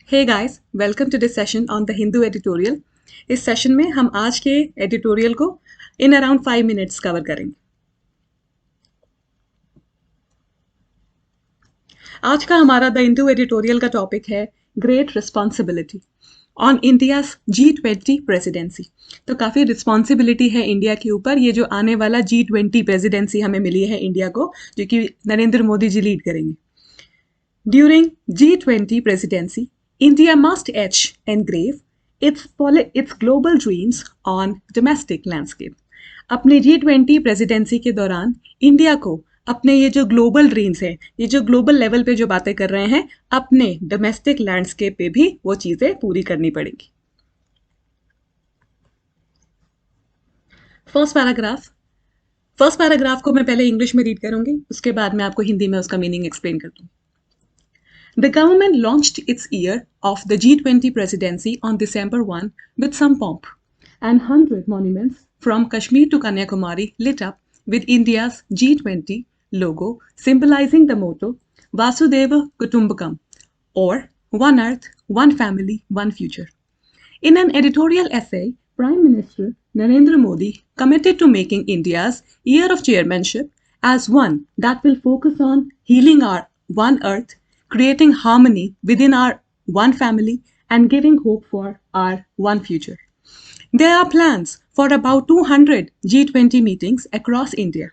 Hey guys, welcome to this session on the Hindu editorial. इस session में हम आज के एडिटोरियल को इन अराउंड 5 मिनट्स कवर करेंगे. आज का हमारा द हिंदू एडिटोरियल का टॉपिक है great responsibility on India's G20 presidency. तो काफ़ी रिस्पॉन्सिबिलिटी है इंडिया के ऊपर. ये जो आने वाला G20 प्रेसिडेंसी हमें मिली है इंडिया को, जो कि नरेंद्र मोदी जी लीड करेंगे. During G20 presidency, India must etch engrave its global dreams on domestic landscape. अपने G20 प्रेसिडेंसी के दौरान इंडिया को अपने ये जो ग्लोबल ड्रीम्स हैं, ये जो ग्लोबल लेवल पे जो बातें कर रहे हैं, अपने डोमेस्टिक लैंडस्केप पे भी वो चीज़ें पूरी करनी पड़ेंगी. फर्स्ट पैराग्राफ को मैं पहले इंग्लिश में रीड करूंगी, उसके बाद मैं आपको हिंदी में उसका मीनिंग एक्सप्लेन कर दूंगी. The government launched its year of the G20 presidency on December 1 with some pomp, and 100 monuments from Kashmir to Kanyakumari lit up with India's G20 logo symbolizing the motto Vasudeva Kutumbakam, or One Earth, One Family, One Future. In an editorial essay, Prime Minister Narendra Modi committed to making India's year of chairmanship as one that will focus on healing our One Earth, creating harmony within our one family, and giving hope for our one future. There are plans for about 200 G20 meetings across India.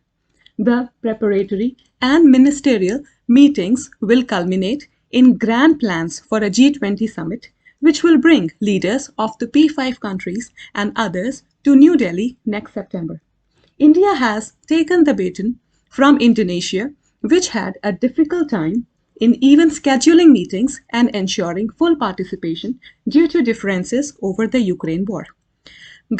The preparatory and ministerial meetings will culminate in grand plans for a G20 summit, which will bring leaders of the P5 countries and others to New Delhi next September. India has taken the baton from Indonesia, which had a difficult time in even scheduling meetings and ensuring full participation due to differences over the Ukraine war.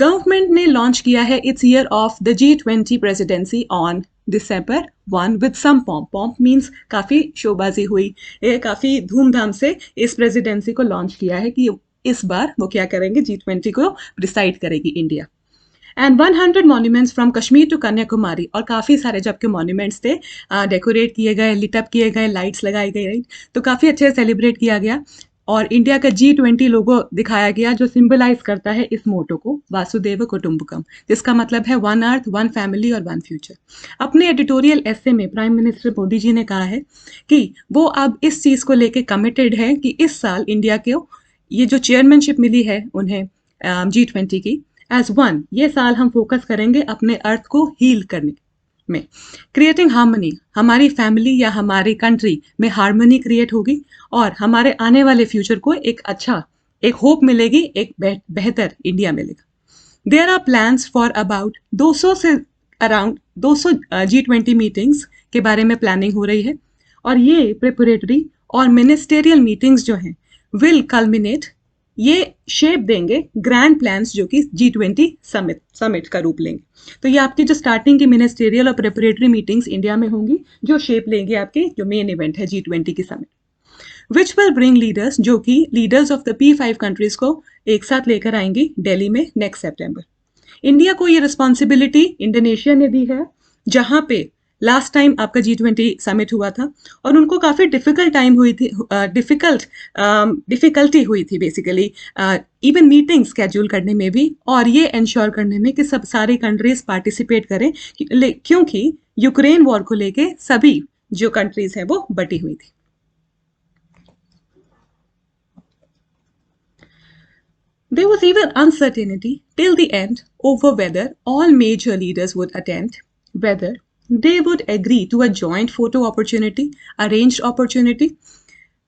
Government ने launch किया है its year of the G20 presidency on December 1 with some pomp. Pomp means काफ़ी शोबाजी हुई, ये काफ़ी धूमधाम से इस प्रेसिडेंसी को लॉन्च किया है कि इस बार वो क्या करेंगे, G20 को प्रिसाइड करेगी India. And 100 monuments from Kashmir to Kanyakumari, और काफ़ी सारे जबकि मॉन्यूमेंट्स थे डेकोरेट किए गए, लिटअप किए गए, लाइट्स लगाई गई, तो काफ़ी अच्छे से सेलिब्रेट किया गया. और इंडिया का G20 लोगो दिखाया गया जो सिंबलाइज करता है इस मोटो को, वासुदेव कुटुंबकम, जिसका मतलब है वन अर्थ, वन फैमिली और वन फ्यूचर. अपने एडिटोरियल एसे में प्राइम मिनिस्टर मोदी जी ने कहा है कि वो अब इस चीज़ को लेके कमिटेड है कि इस साल इंडिया को ये जो चेयरमैनशिप मिली है उन्हें G20 की, एज वन ये साल हम फोकस करेंगे अपने अर्थ को हील करने में. क्रिएटिंग हार्मनी, हमारी फैमिली या हमारी कंट्री में हार्मनी क्रिएट होगी और हमारे आने वाले फ्यूचर को एक होप मिलेगी, एक बेहतर इंडिया मिलेगा. There are plans for about 200 G20 meetings के बारे में प्लानिंग हो रही है, और ये प्रिपरेटरी और मिनिस्टेरियल मीटिंग्स जो हैं विल कल्मिनेट, ये शेप देंगे ग्रैंड प्लान्स जो कि G20 समिट का रूप लेंगे. तो ये आपकी जो स्टार्टिंग की मिनिस्टेरियल और प्रिपरेटरी मीटिंग्स इंडिया में होंगी जो शेप लेंगे आपकी जो मेन इवेंट है G20 की summit, which will bring leaders, जो कि leaders of the P5 countries को एक साथ लेकर आएंगी दिल्ली में नेक्स्ट सेप्टेम्बर. इंडिया को ये रिस्पॉन्सिबिलिटी इंडोनेशिया ने दी है, जहाँ पे लास्ट टाइम आपका G20 समिट हुआ था और उनको काफ़ी डिफ़िकल्टी हुई थी बेसिकली इवन मीटिंग स्केड्यूल करने में भी, और ये इंश्योर करने में कि सब सारी कंट्रीज पार्टिसिपेट करें, क्योंकि यूक्रेन वॉर को लेके सभी जो कंट्रीज हैं वो बटी हुई थी. There was even uncertainty till the end over whether all major leaders would attend, whether they would agree to a joint photo arranged opportunity.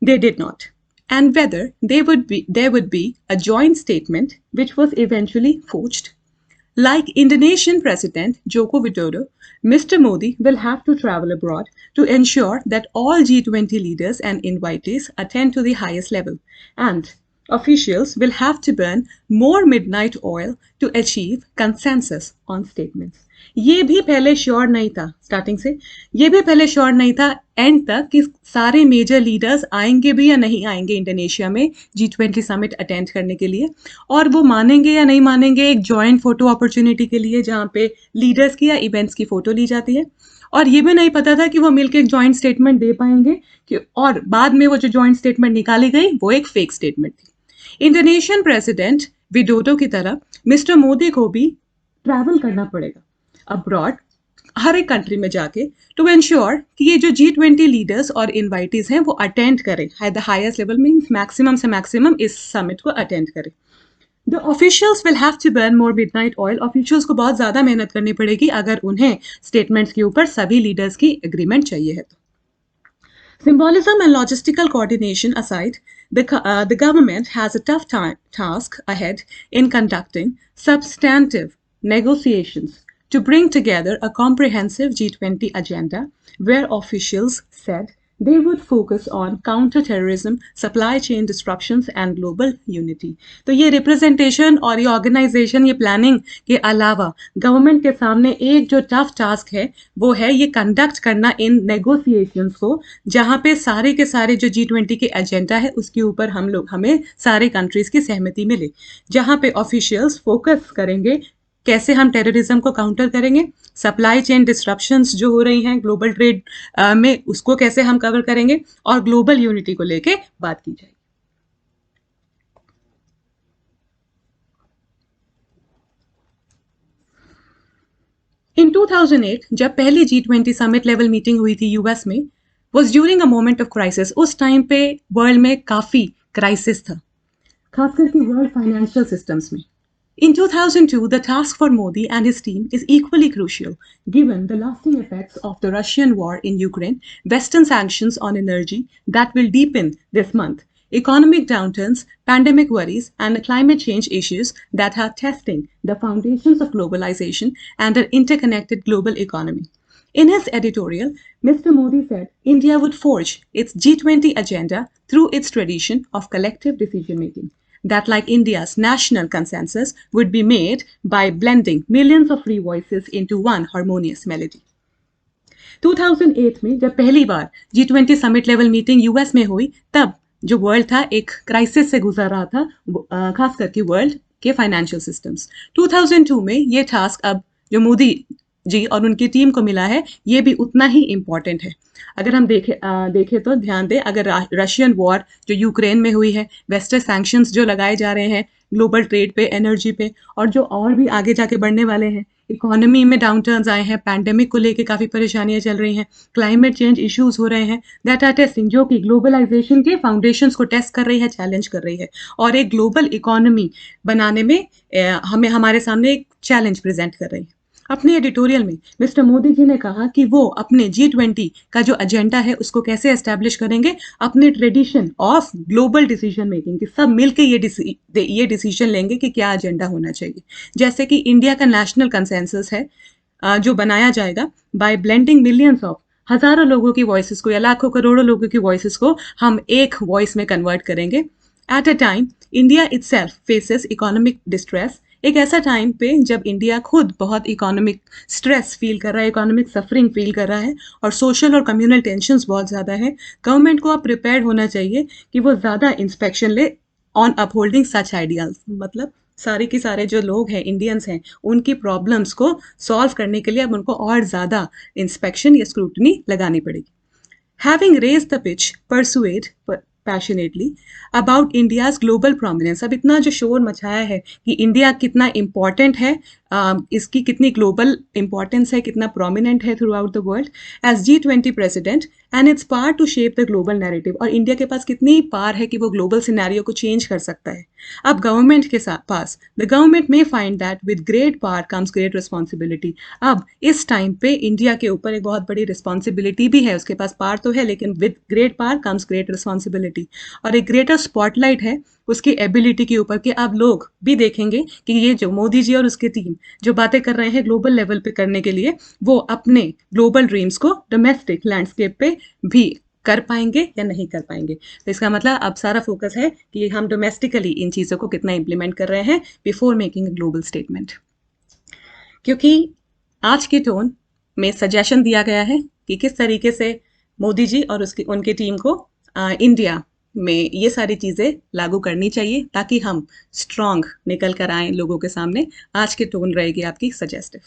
They did not. And whether there would be a joint statement which was eventually forged. Like Indonesian President Joko Widodo, Mr. Modi will have to travel abroad to ensure that all G20 leaders and invitees attend to the highest level, and officials will have to burn more midnight oil to achieve consensus on statements. ये भी पहले sure नहीं था, starting से ये भी पहले sure नहीं था एंड तक कि सारे मेजर लीडर्स आएंगे भी या नहीं आएंगे इंडोनेशिया में G20 समिट अटेंड करने के लिए, और वो मानेंगे या नहीं मानेंगे एक जॉइंट फोटो अपॉर्चुनिटी के लिए जहाँ पे लीडर्स की या इवेंट्स की फ़ोटो ली जाती है, और ये भी नहीं पता था कि वो मिलकर एक जॉइंट स्टेटमेंट दे पाएंगे कि, और बाद में वो जो जॉइंट स्टेटमेंट निकाली गई वो एक फेक स्टेटमेंट थी। इंडोनेशियन प्रेसिडेंट विडोडो की तरह मिस्टर मोदी को भी ट्रैवल करना पड़ेगा अब्रॉड, हर एक कंट्री में जाके, टू एंश्योर कि ये जो G20 लीडर्स और इनवाइटीज हैं वो अटेंड करें, द हाईएस्ट लेवल में मैक्सिमम से मैक्सिमम इस समिट को अटेंड करें। The officials will have to burn more midnight oil. Officials को बहुत ज़्यादा मेहनत करनी पड़ेगी अगर उन्हें स्टेटमेंट्स के ऊपर सभी लीडर्स की एग्रीमेंट चाहिए है तो। Symbolism and logistical coordination aside, the government has a tough task ahead in conducting substantive negotiations to bring together a comprehensive G20 agenda where officials said they would focus on counter-terrorism, supply chain disruptions and global unity. तो ये representation और ये organisation, ये planning के अलावा government के सामने एक जो टफ टास्क है वो है ये कंडक्ट करना इन नेगोशिएशंस को, जहाँ पे सारे के सारे जो G20 के एजेंडा है उसके ऊपर हमें सारे कंट्रीज की सहमति मिले, जहाँ पे ऑफिशियल्स फोकस करेंगे कैसे हम टेररिज्म को काउंटर करेंगे, सप्लाई चेन डिस्ट्रप्शंस जो हो रही हैं ग्लोबल ट्रेड में उसको कैसे हम कवर करेंगे, और ग्लोबल यूनिटी को लेके बात की जाएगी। इन 2008 जब पहली G20 समिट लेवल मीटिंग हुई थी यूएस में, was during a moment of crisis. उस टाइम पे वर्ल्ड में काफी क्राइसिस था, खास करके वर्ल्ड फाइनेंशियल सिस्टम्स में। In 2002, the task for Modi and his team is equally crucial, given the lasting effects of the Russian war in Ukraine, Western sanctions on energy that will deepen this month, economic downturns, pandemic worries, and climate change issues that are testing the foundations of globalization and an interconnected global economy. In his editorial, Mr. Modi said India would forge its G20 agenda through its tradition of collective decision-making, that like India's national consensus would be made by blending millions of free voices into one harmonious melody. 2008 में जब पहली बार G20 summit level meeting US में हुई, तब जो world था एक crisis से गुजर रहा था, खास करके वर्ल्ड के फाइनेंशियल सिस्टम्स। 2002 में ये टास्क अब जो मोदी जी और उनकी टीम को मिला है ये भी उतना ही इम्पॉर्टेंट है। अगर हम देखें तो ध्यान दें, अगर रशियन वॉर जो यूक्रेन में हुई है, वेस्टर्न सैंक्शंस जो लगाए जा रहे हैं ग्लोबल ट्रेड पे, एनर्जी पे, और जो और भी आगे जाके बढ़ने वाले हैं, इकोनॉमी में डाउनटर्न्स आए हैं, पैंडेमिक को लेके काफ़ी परेशानियां चल रही हैं, क्लाइमेट चेंज इश्यूज हो रहे हैं, दैट आर टेस्टिंग, जो कि ग्लोबलाइजेशन के फाउंडेशंस को टेस्ट कर रही है, चैलेंज कर रही है, और एक ग्लोबल इकोनॉमी बनाने में हमें हमारे सामने एक चैलेंज प्रेजेंट कर रही है। अपने एडिटोरियल में मिस्टर मोदी जी ने कहा कि वो अपने G20 का जो एजेंडा है उसको कैसे एस्टैब्लिश करेंगे, अपने tradition of global decision making की, सब मिलके ये डिसीजन लेंगे कि क्या एजेंडा होना चाहिए। जैसे कि इंडिया का नेशनल कंसेंसस है जो बनाया जाएगा बाय ब्लेंडिंग मिलियंस ऑफ, हजारों लोगों की वॉइसेस को या लाखों करोड़ों लोगों की वॉइसेस को हम एक वॉइस में कन्वर्ट करेंगे। At a time India itself faces economic distress, एक ऐसा टाइम पे जब इंडिया खुद बहुत इकोनॉमिक स्ट्रेस फील कर रहा है, इकोनॉमिक सफरिंग फील कर रहा है, और सोशल और कम्युनल टेंशंस बहुत ज़्यादा है। गवर्नमेंट को अब प्रिपेयर्ड होना चाहिए कि वो ज़्यादा इंस्पेक्शन ले ऑन अपहोल्डिंग सच आइडियाज, मतलब सारे के सारे जो लोग हैं, इंडियंस हैं, उनकी प्रॉब्लम्स को सॉल्व करने के लिए अब उनको और ज़्यादा इंस्पेक्शन या स्क्रूटनी लगानी पड़ेगी। Having raised the pitch, persuade passionately about India's global prominence, अब इतना जो शोर मचाया है कि इंडिया कितना इम्पॉर्टेंट है, इसकी कितनी ग्लोबल इम्पॉर्टेंस है, कितना प्रोमिनेंट है throughout the world as G20 president, and its power to shape the global narrative, और इंडिया के पास कितनी पावर है कि वो ग्लोबल सिनेरियो को चेंज कर सकता है। अब गवर्नमेंट के पास, द गवर्नमेंट में find that with great power comes great responsibility. अब इस टाइम पे इंडिया के ऊपर एक बहुत बड़ी रिस्पॉन्सिबिलिटी भी है, उसके पास पावर तो है लेकिन with great power comes great responsibility, और एक ग्रेटर स्पॉटलाइट है उसकी एबिलिटी के ऊपर कि अब लोग भी देखेंगे कि ये जो मोदी जी और उसकी टीम जो बातें कर रहे हैं ग्लोबल लेवल पे करने के लिए, वो अपने ग्लोबल ड्रीम्स को डोमेस्टिक लैंडस्केप पे भी कर पाएंगे या नहीं कर पाएंगे। तो इसका मतलब अब सारा फोकस है कि हम डोमेस्टिकली इन चीज़ों को कितना इम्प्लीमेंट कर रहे हैं before making a global statement. क्योंकि आज की टोन में सजेशन दिया गया है कि किस तरीके से मोदी जी और उनकी टीम को इंडिया में ये सारी चीज़ें लागू करनी चाहिए ताकि हम स्ट्रॉन्ग निकल कर आएँ लोगों के सामने। आज की टोन रहेगी आपकी suggestive.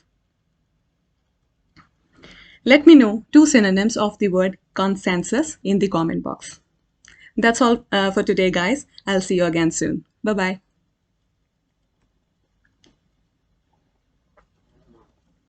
Let me know 2 synonyms of the word consensus in the comment box. That's all for today, guys. I'll see you again soon. Bye-bye.